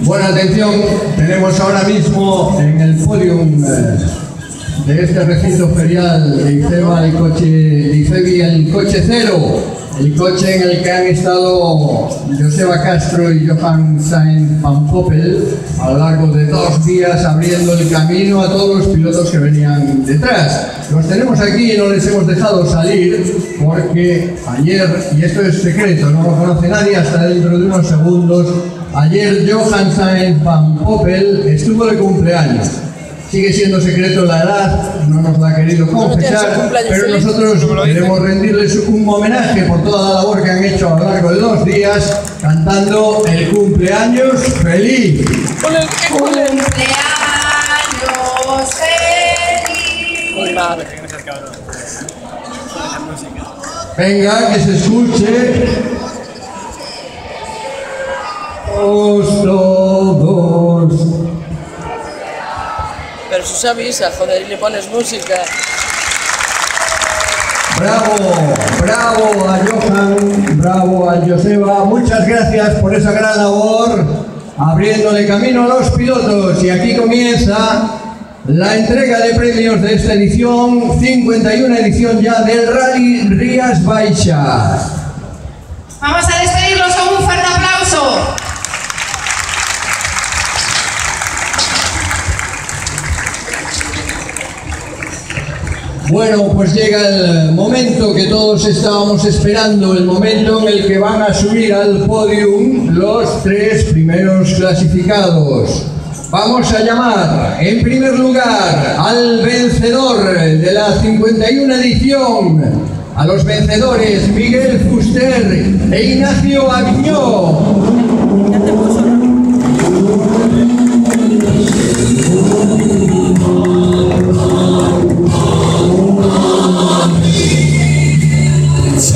Bueno, atención, tenemos ahora mismo en el podium de este recinto ferial de IFEBA el coche cero, el coche en el que han estado Joseba Castro y Johan Sainz Van Poppel a lo largo de 2 días abriendo el camino a todos los pilotos que venían detrás. Los tenemos aquí y no les hemos dejado salir porque ayer, y esto es secreto, no lo conoce nadie hasta dentro de unos segundos, ayer Johan Sainz Van Poppel estuvo de cumpleaños. Sigue siendo secreto la edad, no nos la ha querido confesar, pero nosotros queremos rendirles un homenaje por toda la labor que han hecho a lo largo de 2 días, cantando el cumpleaños feliz. ¡Cumpleaños feliz! Venga, que se escuche. Todos. Pero si avisa, joder, y le pones música. Bravo, bravo a Johan, bravo a Joseba, muchas gracias por esa gran labor, abriéndole camino a los pilotos. Y aquí comienza la entrega de premios de esta edición, 51 edición ya del Rally Rías Baixas. Vamos a despedirlos con un fuerte aplauso. Bueno, pues llega el momento que todos estábamos esperando, el momento en el que van a subir al podium los 3 primeros clasificados. Vamos a llamar en primer lugar al vencedor de la 51 edición, a los vencedores Miguel Fuster e Ignacio Aviñó.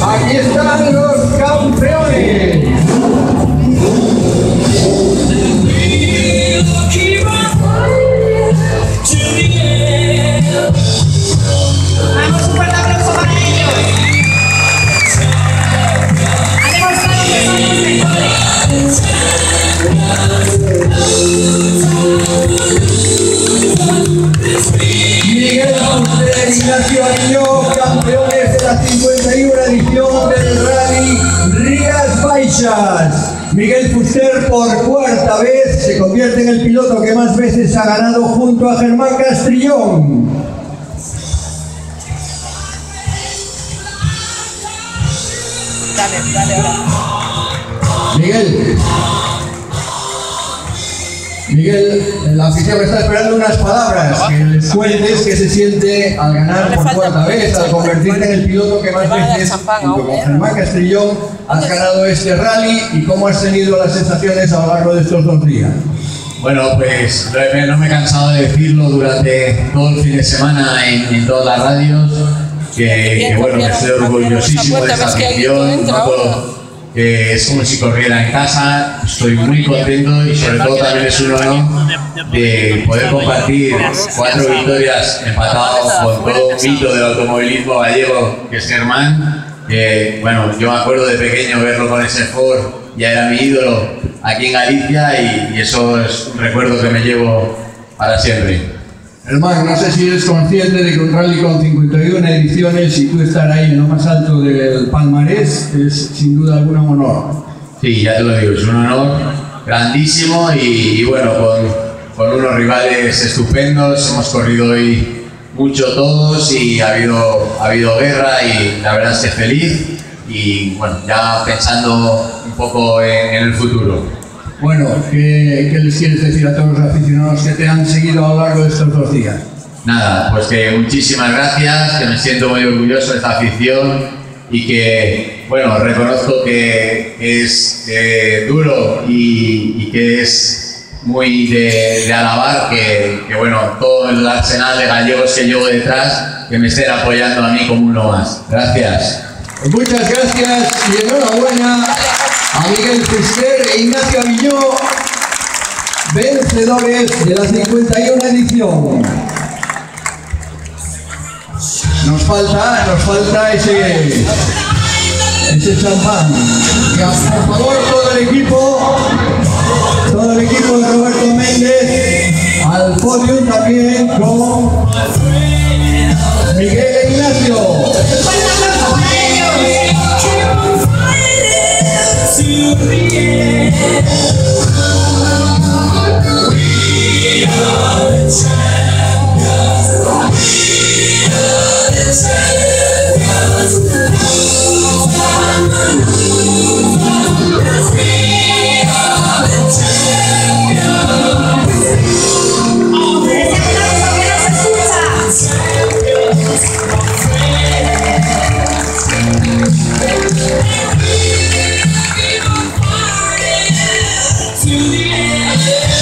Aquí están los campeones. Vamos, un fuerte aplauso para ellos. Han demostrado que son los mejores. Miguel Fuster, Ignacio Aviñó, campeones de la 51 edición del Rally Rías Baixas. Miguel Fuster por 4ª vez se convierte en el piloto que más veces ha ganado junto a Germán Castrillón. Dale ahora. Miguel, la afición está esperando unas palabras, que les cuentes qué se siente al ganar por 4ª vez, al convertirte en el piloto que más veces, junto con Germán Castrillón, has ganado este rally y cómo has tenido las sensaciones a lo largo de estos 2 días. Bueno, pues no me he cansado de decirlo durante todo el fin de semana en todas las radios, que bueno, que estoy orgullosísimo de esta afición. Es como si corriera en casa, estoy muy contento y sobre todo también es un honor de poder compartir 4 victorias empatados con todo un mito del automovilismo gallego que es Germán. Bueno, yo me acuerdo de pequeño verlo con ese Ford, ya era mi ídolo aquí en Galicia y eso es un recuerdo que me llevo para siempre. Germán, no sé si eres consciente de que un rally con 51 ediciones y tú estar ahí en lo más alto del palmarés es sin duda alguna un honor. Sí, ya te lo digo, es un honor grandísimo y bueno, con unos rivales estupendos, hemos corrido hoy mucho todos y ha habido guerra y la verdad es que feliz y bueno, ya pensando un poco en el futuro. Bueno, ¿qué les quieres decir a todos los aficionados que te han seguido a lo largo de estos 2 días? Nada, pues que muchísimas gracias, que me siento muy orgulloso de esta afición y que, bueno, reconozco que es duro y que es muy de alabar que, bueno, todo el arsenal de gallegos que llevo detrás, que me estén apoyando a mí como uno más. Gracias. Muchas gracias y enhorabuena a Miguel Fuster e Ignacio Aviñó, vencedores de la 51 edición. Nos falta ese champán. Por favor, todo el equipo podio también con Miguel e Ignacio. ¡Fuerte aplauso para ellos!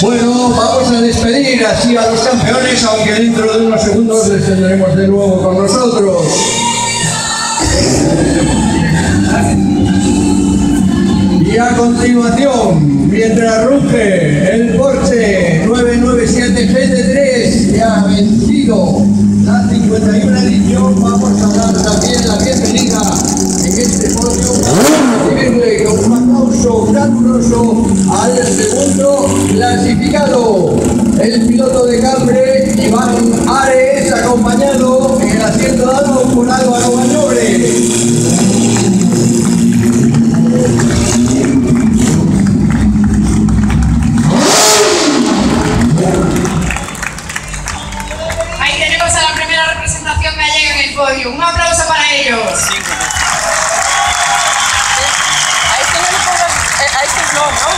Bueno, vamos a despedir así a los campeones, aunque dentro de unos segundos les tendremos de nuevo con nosotros. Y a continuación, mientras ruge el Porsche 997 GT3 que ha vencido la 51 edición, vamos a dar también la bienvenida en este podio a recibirle con un aplauso caluroso al segundo clasificado, el piloto de Cambre, Iván Ares, acompañado en el asiento dado por Álvaro Bañobre. Ahí tenemos a la primera representación gallega en el podio. Un aplauso para ellos. A estos no, ¿no?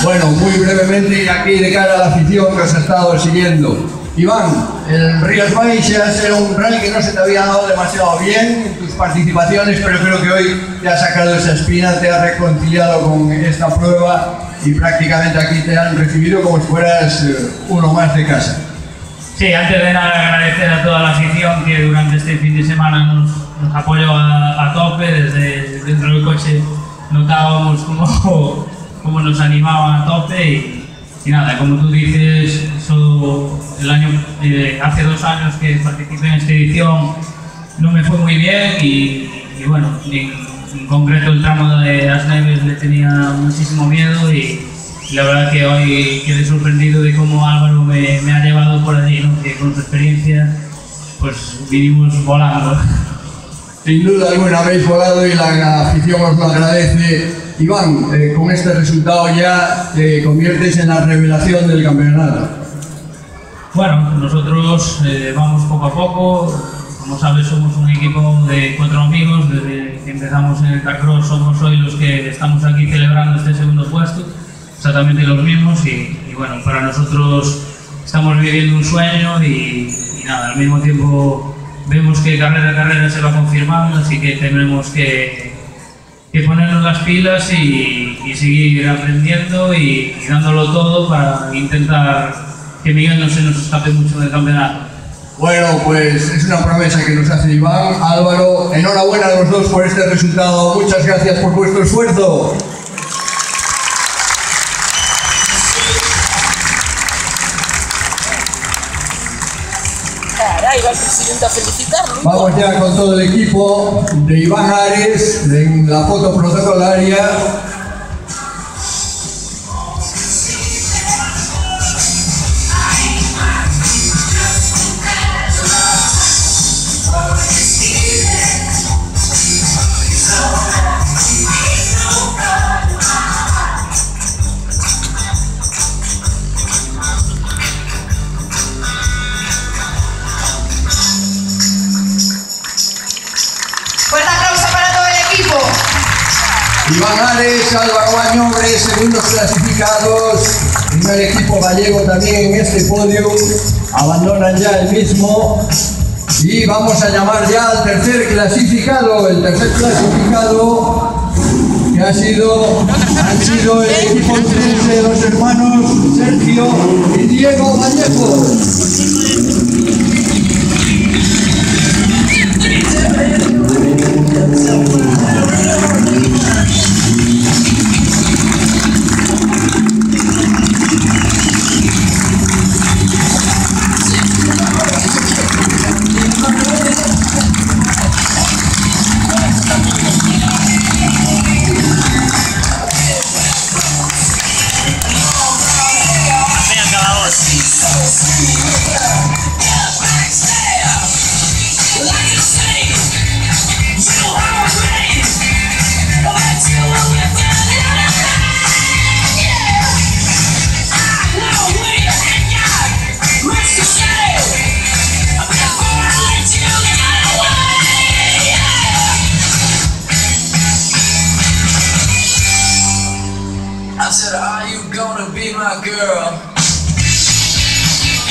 Bueno, muy brevemente, y aquí de cara a la afición que os ha estado siguiendo. Iván, el Rías Baixas era un rally que no se te había dado demasiado bien en tus participaciones, pero creo que hoy te has sacado esa espina, te has reconciliado con esta prueba y prácticamente aquí te han recibido como si fueras uno más de casa. Sí, antes de nada agradecer a toda la afición que durante este fin de semana nos apoyó a tope. Desde dentro del coche notábamos cómo nos animaban a tope y nada, como tú dices, hace 2 años que participé en esta edición no me fue muy bien y bueno, en concreto el tramo de As Neves le tenía muchísimo miedo y la verdad que hoy quedé sorprendido de cómo Álvaro me ha llevado por allí, ¿no? Que con su experiencia pues vinimos volando. Sin duda alguna habéis volado y la afición os lo agradece. Iván, con este resultado ya te conviertes en la revelación del campeonato. Bueno, nosotros vamos poco a poco. Como sabes, somos un equipo de 4 amigos. Desde que empezamos en el Carcross somos hoy los que estamos aquí celebrando este segundo puesto. Exactamente los mismos y bueno, para nosotros estamos viviendo un sueño y nada, al mismo tiempo vemos que carrera a carrera se va confirmando, así que tenemos que ponernos las pilas y seguir aprendiendo y dándolo todo para intentar que Miguel no se nos escape mucho del campeonato. Bueno, pues es una promesa que nos hace Iván. Álvaro, enhorabuena a los dos por este resultado. Muchas gracias por vuestro esfuerzo. Caray, va el presidente a felicitarlo. Vamos ya con todo el equipo de Iván Ares en la foto protocolaria. Iván Ares, Álvaro Bañobre, segundos clasificados. Primer equipo gallego también en este podio. Abandonan ya el mismo. Y vamos a llamar ya al tercer clasificado. El tercer clasificado que ha han sido el equipo de los hermanos Sergio y Diego Vallejo.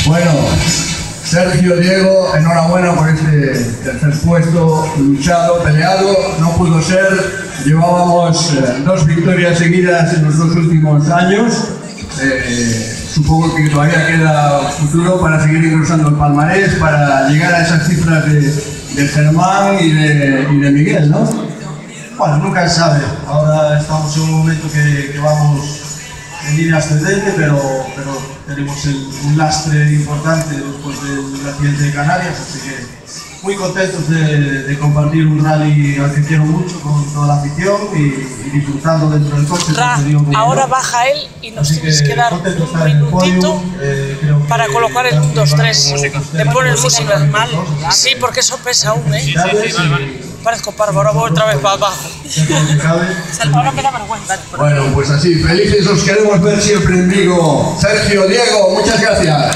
Bueno, Sergio, Diego, enhorabuena por este tercer puesto, luchado, peleado, no pudo ser. Llevábamos 2 victorias seguidas en los 2 últimos años. Supongo que todavía queda futuro para seguir ingresando el palmarés, para llegar a esas cifras de Germán y de Miguel, ¿no? Bueno, nunca se sabe. Ahora estamos en un momento que vamos en línea ascendente, pero tenemos un lastre importante después del accidente de Canarias, así que muy contentos de compartir un rally al que quiero mucho con toda la afición y disfrutando dentro del coche. Ahora baja él y nos tienes que dar un minutito para colocar el 1, 2, 3. Le pones música mal. Sí, porque eso pesa aún, ¿eh? Parezco parvo, ahora voy otra vez para abajo. Ahora me da vergüenza. Bueno, pues así, felices, os queremos ver siempre en Vigo. Sergio, Diego, muchas gracias.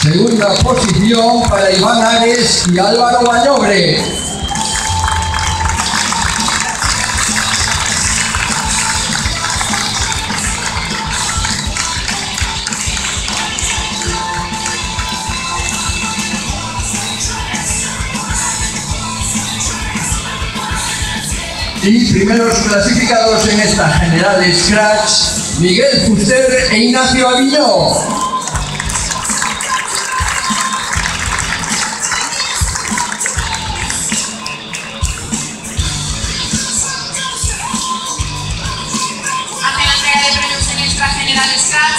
Segunda posición para Iván Ares y Álvaro Bañobre. Y primeros clasificados en esta general Scratch, Miguel Fuster e Ignacio Aviñó.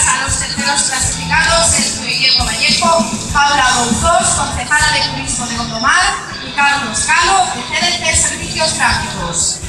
A los terceros clasificados, Sergio y Diego Vallejo, Paula Bouzós, concejala de Turismo de Gondomar, y Carlos Calo, de CDC Servicios Gráficos.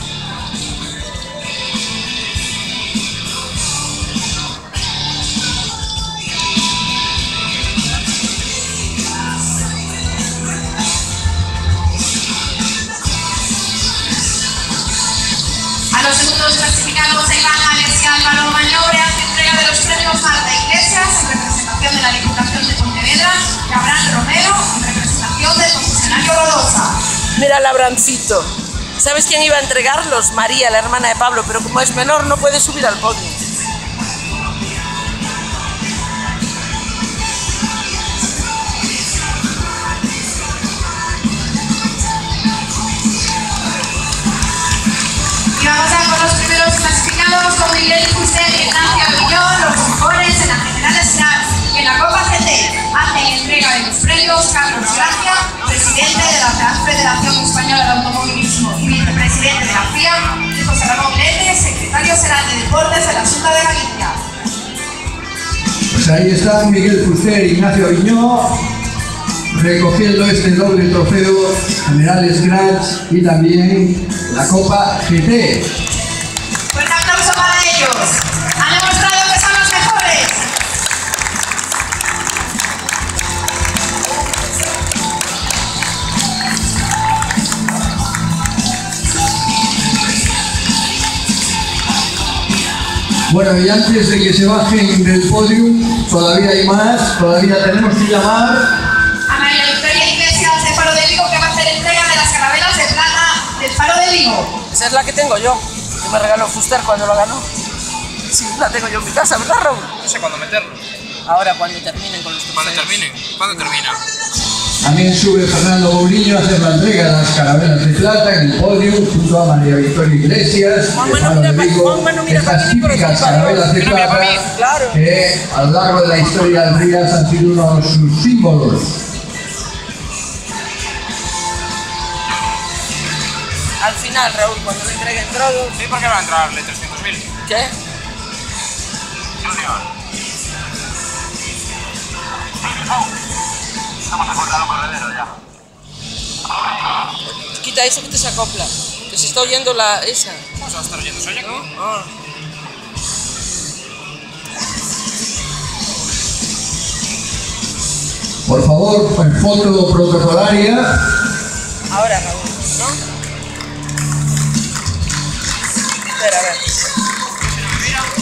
A los segundos clasificados, Iván Ares y Álvaro Bañobre, de los premios Marta Iglesias en representación de la Diputación de Pontevedra y Abraham Romero en representación del concesionario Rodosa. Mira el Abrancito. ¿Sabes quién iba a entregarlos? María, la hermana de Pablo, pero como es menor no puede subir al podio. Y vamos ya con los primeros clasificados, con Miguel Fuster y Ignacio Aviñó, los mejores en la General Scratch y en la Copa GT. Hacen entrega de los premios Carlos Gracia, presidente de la Real Federación Española de Automovilismo y vicepresidente de la FIA, y José Ramón Lete, secretario general de Deportes de la Xunta de Galicia. Pues ahí están Miguel Fuster y Ignacio Aviñó recogiendo este doble trofeo General Scratch y también la Copa GT. Fuerte aplauso para ellos. Han demostrado que son los mejores. Bueno, y antes de que se bajen del podium, todavía hay más, todavía tenemos que llamar a María Victoria Iglesias de Faro de Vigo, que va a hacer entrega de las carabelas de plata del Faro de Vigo. Esa es la que tengo yo, que me regaló Fuster cuando lo ganó. Sí, la tengo yo en mi casa, ¿verdad, Raúl? No sé cuándo meterlo. Ahora, cuando terminen con los trofeos. ¿Cuándo terminen? ¿Cuándo termina? También sube Fernando Mourinho a hacer la entrega de las carabelas de plata en el podio junto a María Victoria Iglesias de Faro de Vigo. Estas típicas carabelas de plata que a lo largo de la historia del Rías han sido uno de sus símbolos. Al final, Raúl, cuando le entreguen todos... Sí, ¿por qué va a entrarle 300.000? ¿Qué? Estamos acordando corredero ya. Quita eso que te se acopla, que se está oyendo esa. ¿Cómo se va a estar oyendo? ¿Soy aquí? Ah. Por favor, foto protocolaria. Ahora, Raúl, ¿no? Espera, a ver.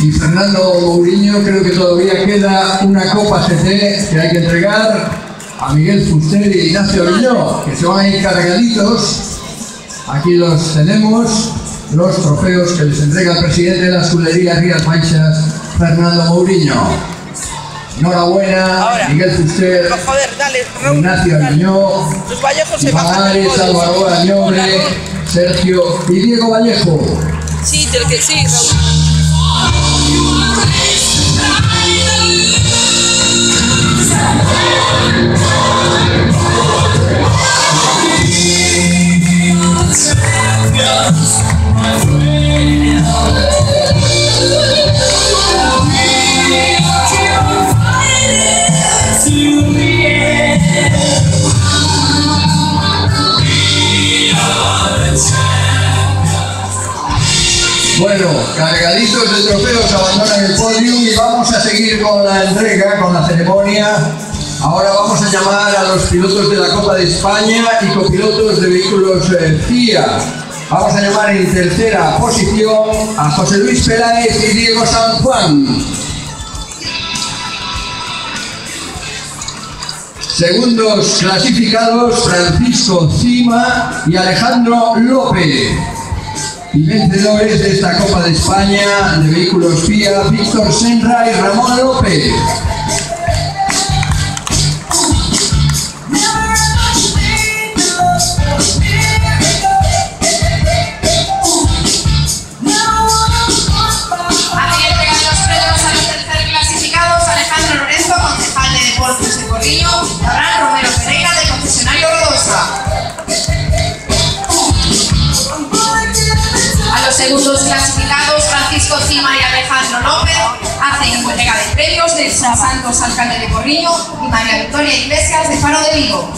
Y Fernando Mourinho, creo que todavía queda una Copa CT que hay que entregar a Miguel Fuster y Ignacio Aviñó, que se van a ir cargaditos. Aquí los tenemos, los trofeos que les entrega el presidente de la escudería Rías Baixas, Fernando Mourinho. Enhorabuena, ahora, Miguel Fuster, no, joder, dale, Raúl, Ignacio Aviñó, los Vallejos se bajan del podio. Álvaro Añobre, Sergio y Diego Vallejo. Sí, del que sí, Raúl. Bueno, cargaditos de trofeos abandonan el podium y vamos a seguir con la entrega, con la ceremonia. Ahora vamos a llamar a los pilotos de la Copa de España y copilotos de vehículos FIA. Vamos a llamar en tercera posición a José Luis Peláez y Diego San Juan. Segundos clasificados, Francisco Cima y Alejandro López. Y vencedores de esta Copa de España de vehículos FIA, Víctor Senra y Ramón López. Segundos clasificados, Francisco Cima y Alejandro López hacen entrega de premios de Santos, alcalde de Porriño, y María Victoria Iglesias de Faro de Vigo.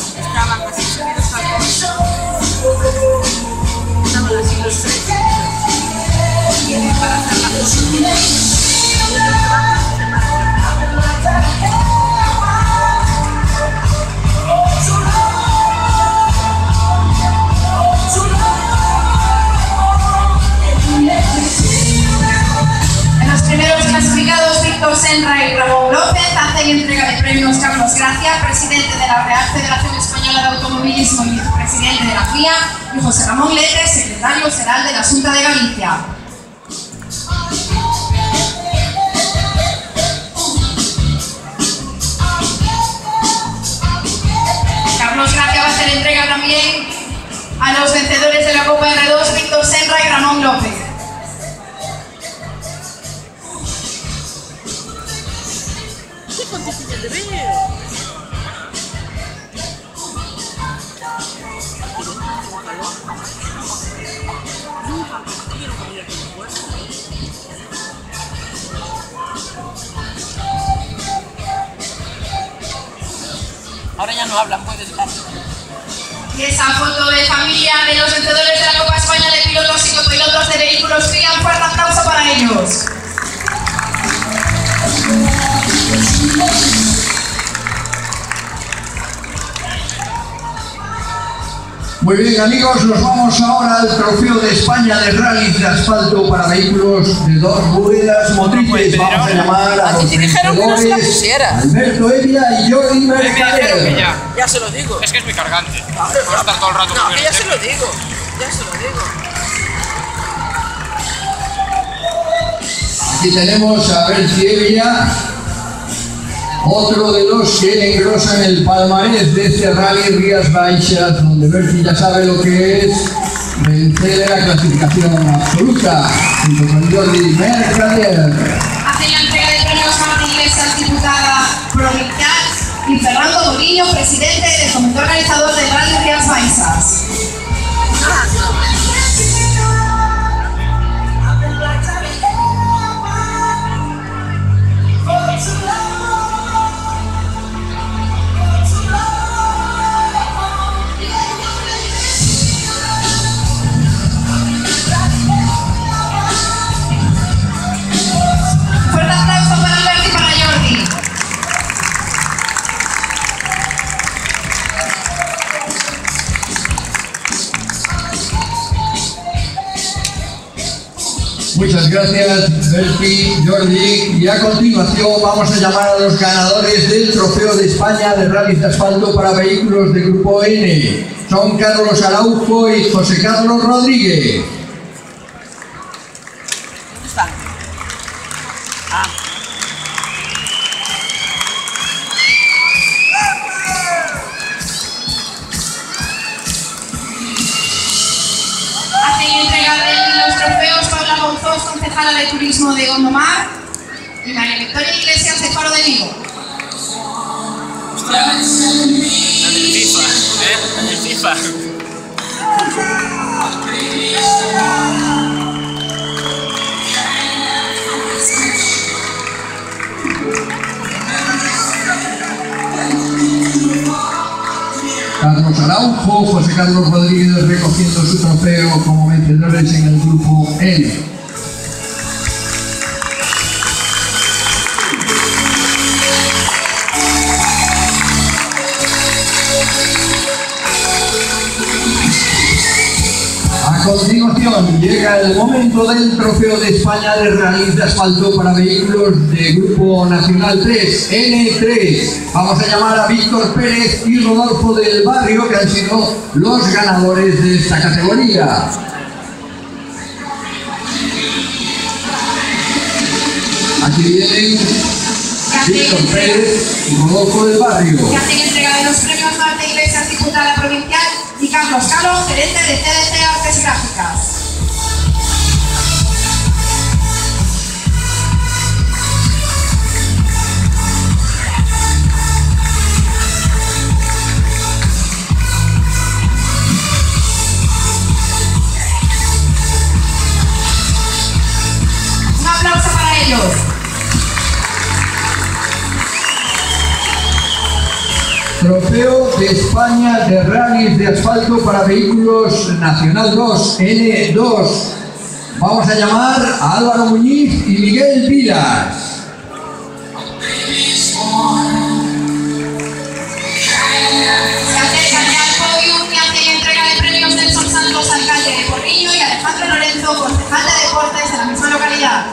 Primeros clasificados, Víctor Senra y Ramón López hacen entrega de premios Carlos Gracia, presidente de la Real Federación Española de Automovilismo y vicepresidente de la FIA, y José Ramón Lete, secretario general de la Xunta de Galicia. Carlos Gracia va a hacer entrega también a los vencedores de la Copa R2, Víctor Senra y Ramón López. Ahora ya no hablan, puedes dar. Y esa foto de familia de los vencedores de la Copa España de pilotos y copilotos de vehículos FIA, un fuerte aplauso para ellos. Muy bien, amigos, nos vamos ahora al Trofeo de España de Rally de Asfalto para vehículos de 2 ruedas motrices. Vamos a llamar a los vencedores Alberto Evia y Jordi Mercader. Ya se lo digo. Es que es muy cargante. Voy a estar todo el rato con Ya se lo digo. Aquí tenemos a Berti Evia, otro de los que engrosan el palmarés de este Rally Rías Baixas, donde Berti ya sabe lo que es vencer en la clasificación absoluta, junto con Jordi Mercader. Hace la entrega de premios Marta Iglesias, diputada provincial, y Fernando Boliño, presidente del comité organizador del Rally Rías Baixas. Fuerte aplauso para Alberto y para Jordi. Muchas gracias, Berti, Jordi. Y a continuación vamos a llamar a los ganadores del Trofeo de España de Rally de Asfalto para vehículos de Grupo N. Son Carlos Araujo y José Carlos Rodríguez. ¿Dónde están? Hacen entrega de los trofeos Paula Gonzós, concejala de Turismo de Gondomar, y María Victoria Iglesias de Faro de Vigo. El FIFA. Carlos Araujo, José Carlos Rodríguez recogiendo su trofeo como vencedores en el Grupo N. A continuación llega el momento del Trofeo de España de Rally de Asfalto para vehículos de Grupo Nacional 3, N3. Vamos a llamar a Víctor Pérez y Rodolfo del Barrio, que han sido los ganadores de esta categoría. Aquí vienen Víctor Pérez y Rodolfo del Barrio. Que hacen entrega de los premios Marta Iglesias, diputada provincial, y Carlos Calo, gerente de CDC Artes Gráficas. Un aplauso para ellos. Trofeo de España de Rally de Asfalto para vehículos Nacional 2, N2. Vamos a llamar a Álvaro Muñiz y Miguel Vilas. Se acercan ya al podio y hacen entrega de premios Nelson Santos, alcalde de Porriño, y Alejandro Lorenzo, concejal de deportes de la misma localidad.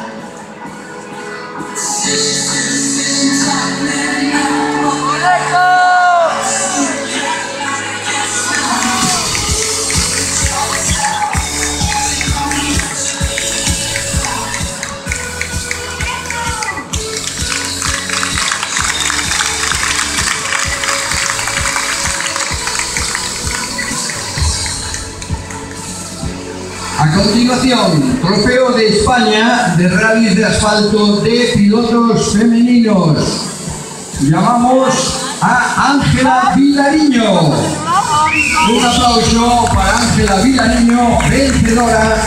A continuación, Trofeo de España de Rally de Asfalto de pilotos femeninos. Llamamos a Ángela Vilariño. Un aplauso para Ángela Vilariño, vencedora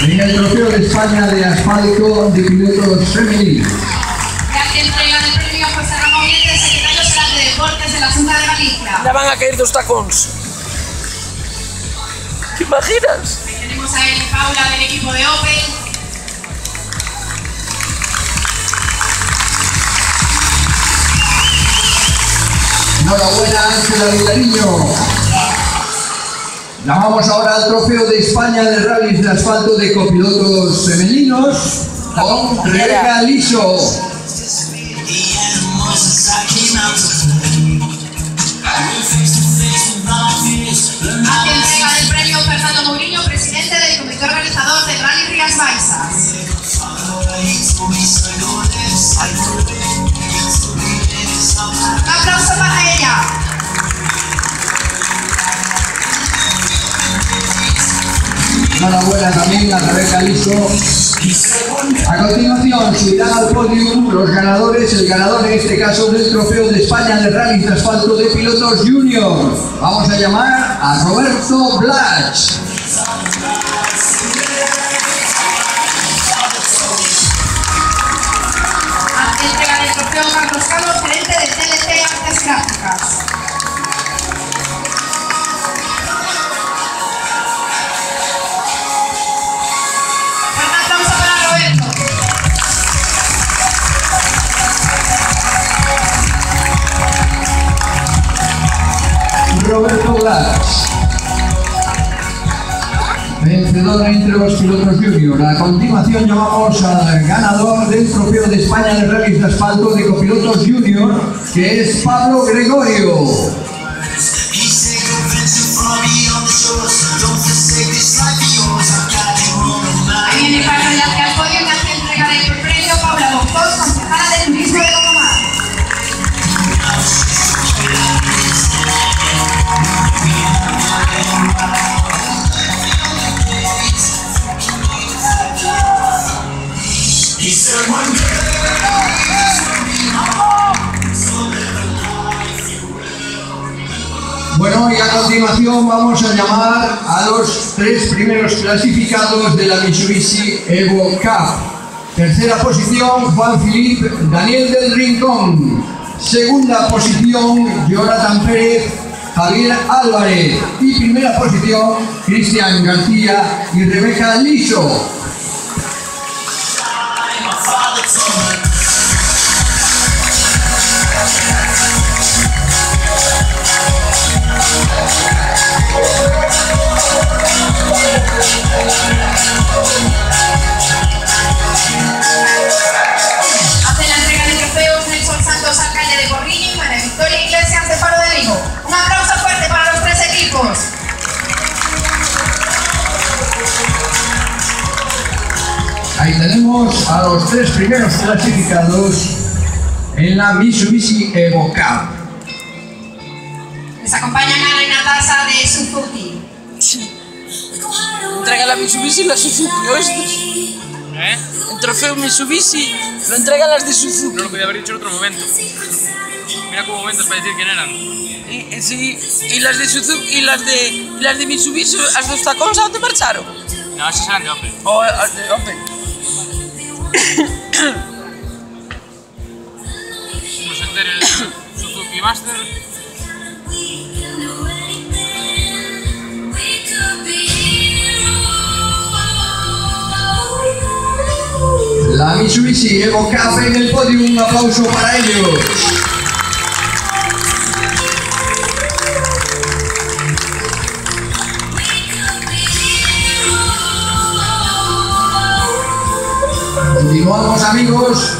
en el Trofeo de España de Asfalto de pilotos femeninos. Ya que entrega de premio José Ramón Méndez, secretario general de Deportes de la Junta de Galicia. Ya van a caer dos tacons. ¿Te imaginas? Tenemos a Eli Paula del equipo de Opel. Enhorabuena, Ángela Vilariño. Llamamos ahora al Trofeo de España de Rallys de Asfalto de Copilotos Femeninos con Rebeca Liso. Hace entrega del premio Fernando Mourinho, presidente del comité organizador del Rally Rías Baixas. Un aplauso para ella. Enhorabuena también a Rebeca Liso. A continuación subirán al podio los ganadores, el ganador en este caso del Trofeo de España de Rallys de Asfalto de Pilotos Junior. Vamos a llamar a Roberto Blach. Hace entrega del trofeo Carlos Calo, gerente de TLC Artes Gráficas. Roberto Blas, vencedor entre los pilotos junior. A continuación llamamos al ganador del Trofeo de España de Rallys de Asfalto de Copilotos Junior, que es Pablo Gregorio. Ahí viene Pablo ya hacia el podio y hace entrega del premio Paula Doctor, concejala de Turismo de Gondomar. Bueno, y a continuación vamos a llamar a los 3 primeros clasificados de la Mitsubishi Evo Cup. Tercera posición, Juan Philippe Daniel del Rincón. Segunda posición, Jonathan Pérez, Javier Álvarez. Y primera posición, Cristian García y Rebeca Liso. Hace la entrega de trofeos Nelson Santos, alcalde de Porriño, y María Victoria Iglesias de Faro de Vigo. Un aplauso fuerte para los 3 equipos. Ahí tenemos a los 3 primeros clasificados en la Mitsubishi Evo Cup. Les acompañan Ana y Natasha de Suzuki. Entrega la Mitsubishi y la Suzuki, ¿oíste? El trofeo Mitsubishi lo entregan las de Suzuki. No lo podía haber dicho en otro momento. Mira cómo momentos para decir quién eran. Y las de Suzuki y las de Mitsubishi, as dos tacóns a onde marcharon? No, esas eran de Opel. O as de Opel. Vamos a meter el Suzuki Master. La Mitsubishi Evo Cup en el podio, un aplauso para ellos. Continuamos, amigos,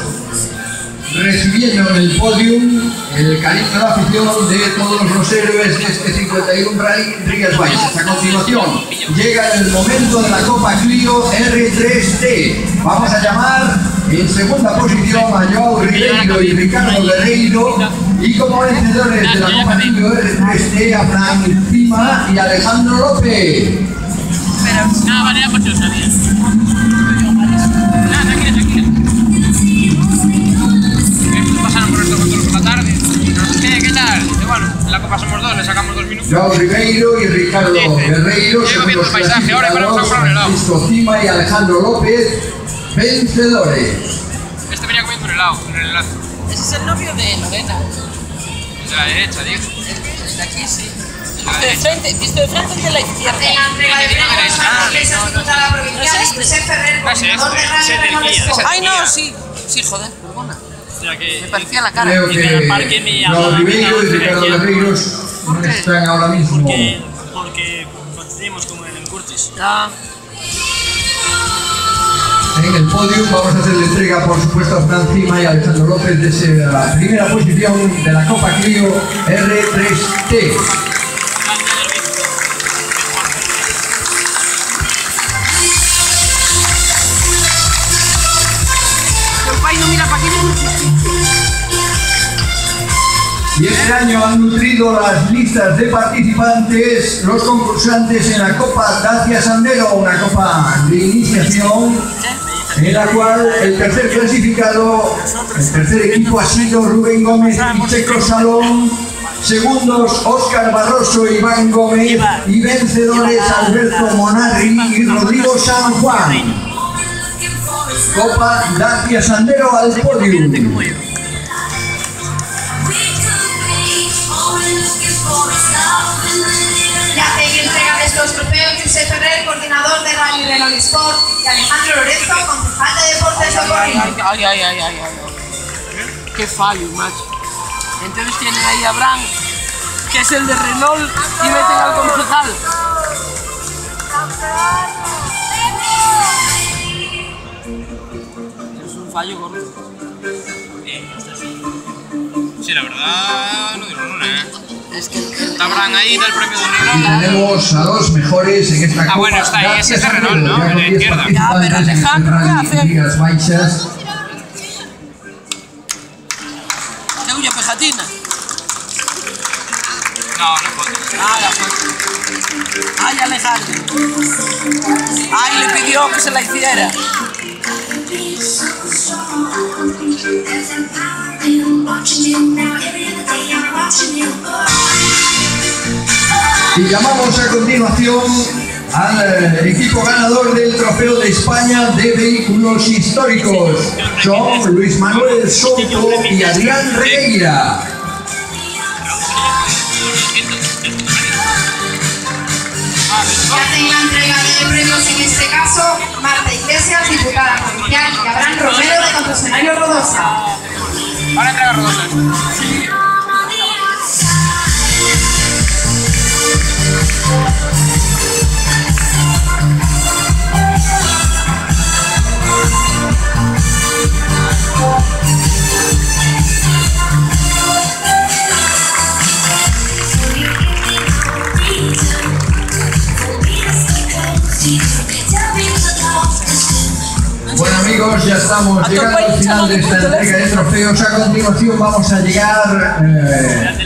recibiendo en el podium el cariño de la afición de todos los héroes de este 51 Rally Rías Baixas. A continuación llega el momento de la Copa Clio R3T. Vamos a llamar en segunda posición a Joao Ribeiro y Ricardo Guerreiro, y como vencedores de la Copa Clio R3T a Fran Cima y Alejandro López. Pero nada, vale, pues yo sabía. Nada, tranquila. Estos pasaron por nuestro control por la tarde. No sé qué tal. Y bueno, en la Copa somos 2, le sacamos 2 minutos. Joao Ribeiro y Ricardo Guerreiro, Llego viendo el paisaje ahora y paramos a comprar un helado. Francisco Cima y Alejandro López, vencedores. Este venía comiendo un helado, en el enlace. Ese es el novio de Lorena. De la derecha, digo. El de aquí, sí. Visto de frente de la izquierda. De la entrega de premios a la Iglesia Diputada Provincial y José Ferrer, coordinador de Radio Renovesco. Ay, no, sí. Sí, joder, perdona. Me parecía la cara. Creo que Joao Ribeiro y Ricardo Guerreiro no están ahora mismo. Porque En el podio vamos a hacer la entrega, por supuesto, a Fran Cima y a Alejandro López de la primera posición de la Copa Clio R3T. Y este año han nutrido las listas de participantes los concursantes en la Copa Dacia Sandero, una copa de iniciación en la cual el tercer clasificado, el tercer equipo ha sido Rubén Gómez y Checo Salón, segundos Óscar Barroso y Iván Gómez y vencedores Alberto Monarri y Rodrigo San Juan. Copa Dacia Sandero al podio. Ya en entrega de estos trofeos José Ferrer, coordinador de Rally Renault Sport, y Alejandro Lorenzo, concejal de Deportes de Ay. Qué fallo, macho. Entonces tienen ahí a Bran, que es el de Renault, y meten al concejal. Es un fallo gordo. Sí, la verdad no digo nada, Es que está Bran ahí del premio de Renault. Y tenemos a los mejores en esta Copa. Bueno, está ahí, ese es de Renault, ¿no? Ya En la izquierda. Ya, pero Alejandro, ¿qué hace? Ligas baixas. ¿Qué huye pegatina? No, la foto. La foto. Ay, Alejandro. Ay, le pidió que se la hiciera. Y llamamos a continuación al equipo ganador del Trofeo de España de Vehículos Históricos. Son Luis Manuel Soto y Adrián Regueira. Y hacen la entrega de premios en este caso Marta Iglesias, diputada provincial, y Abraham Romero de Concesionario Rodosa. Ahora entrega Rodosa. Bueno amigos, ya estamos llegando al final de esta entrega de trofeos. A continuación vamos a llegar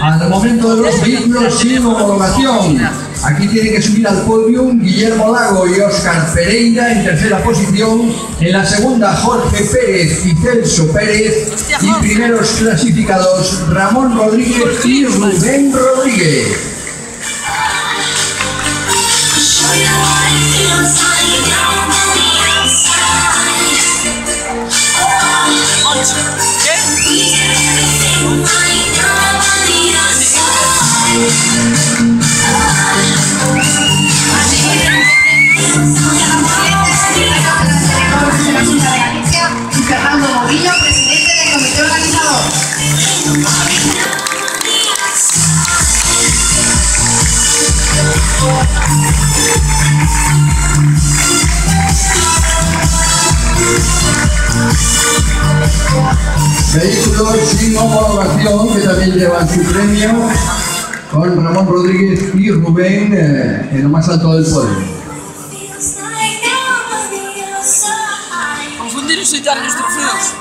al momento de los vehículos sin homologación. Aquí tienen que subir al podio Guillermo Lago y Óscar Pereira en tercera posición. En la segunda Jorge Pérez y Celso Pérez. Y primeros clasificados Ramón Rodríguez y Rubén Rodríguez. Y Fernando Morillo, presidente del comité organizador. Vehículos sin homologación que también llevan su premio con Ramón Rodríguez y Rubén en lo más alto del podio. Confundir y dar los trofeos.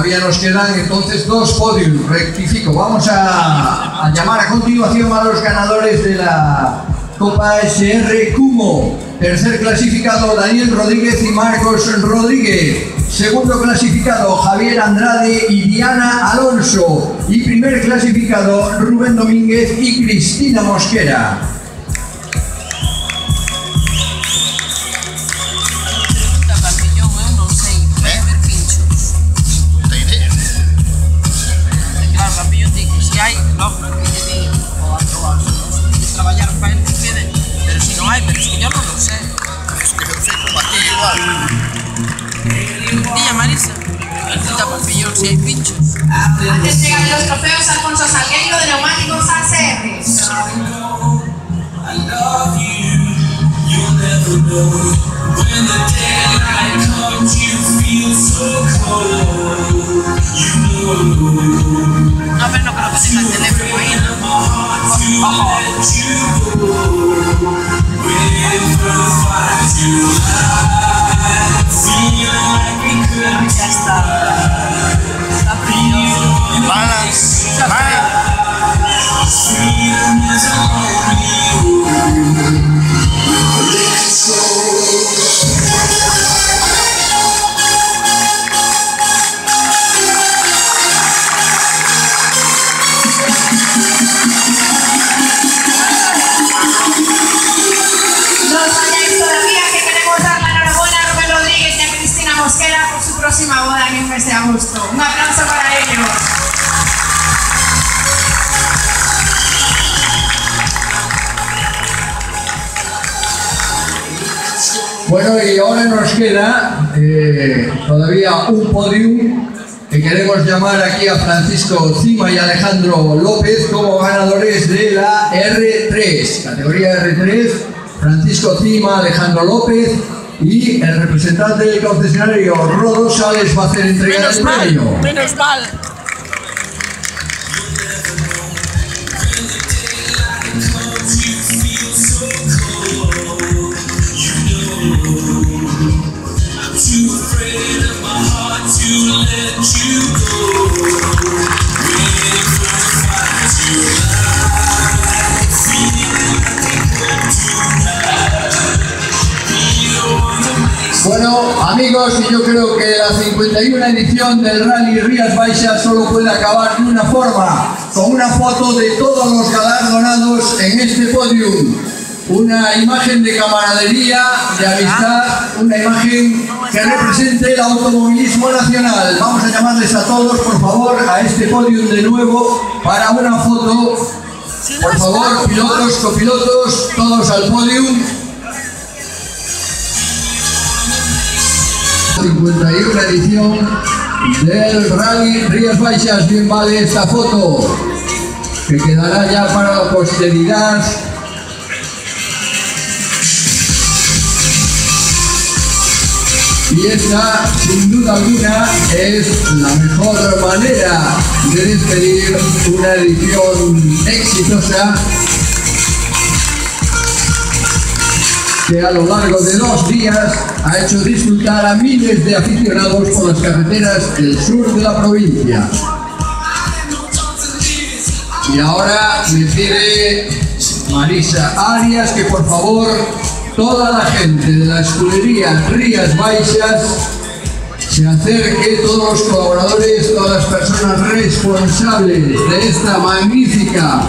todavía nos quedan entonces 2 podios, rectifico. Vamos a llamar a continuación a los ganadores de la Copa SR Cumo. Tercer clasificado Daniel Rodríguez y Marcos Rodríguez. Segundo clasificado Javier Andrade y Diana Alonso. Y primer clasificado Rubén Domínguez y Cristina Mosquera. Niña Marisa, necesita papillón si hay pinchos. Entrega de los trofeos Alfonso Salgueiro de Neumáticos ACR. No, pero no creo que tenga el teléfono ahí, ya está. Está frío. Balance. Mosquera por su próxima boda en el mes de agosto. Un aplauso para ellos. Bueno, y ahora nos queda todavía un podium que queremos llamar aquí a Francisco Cima y Alejandro López como ganadores de la R3, categoría R3, Francisco Cima, Alejandro López. Y el representante del concesionario Rodosa les va a hacer entrega del premio. Menos mal. Bueno, amigos, y yo creo que la 51 edición del Rally Rías Baixas solo puede acabar de una forma, con una foto de todos los galardonados en este podium. Una imagen de camaradería, de amistad, una imagen que represente el automovilismo nacional. Vamos a llamarles a todos, por favor, a este podium de nuevo para una foto. Por favor, pilotos, copilotos, todos al podium. 51 edición del Rally Rías Baixas. Bien vale esta foto que quedará ya para la posteridad. Y esta, sin duda alguna, es la mejor manera de despedir una edición exitosa que a lo largo de 2 días ha hecho disfrutar a miles de aficionados por las carreteras del sur de la provincia. Y ahora me pide Marisa Arias que por favor toda la gente de la escudería Rías Baixas se acerque, todos los colaboradores, todas las personas responsables de esta magnífica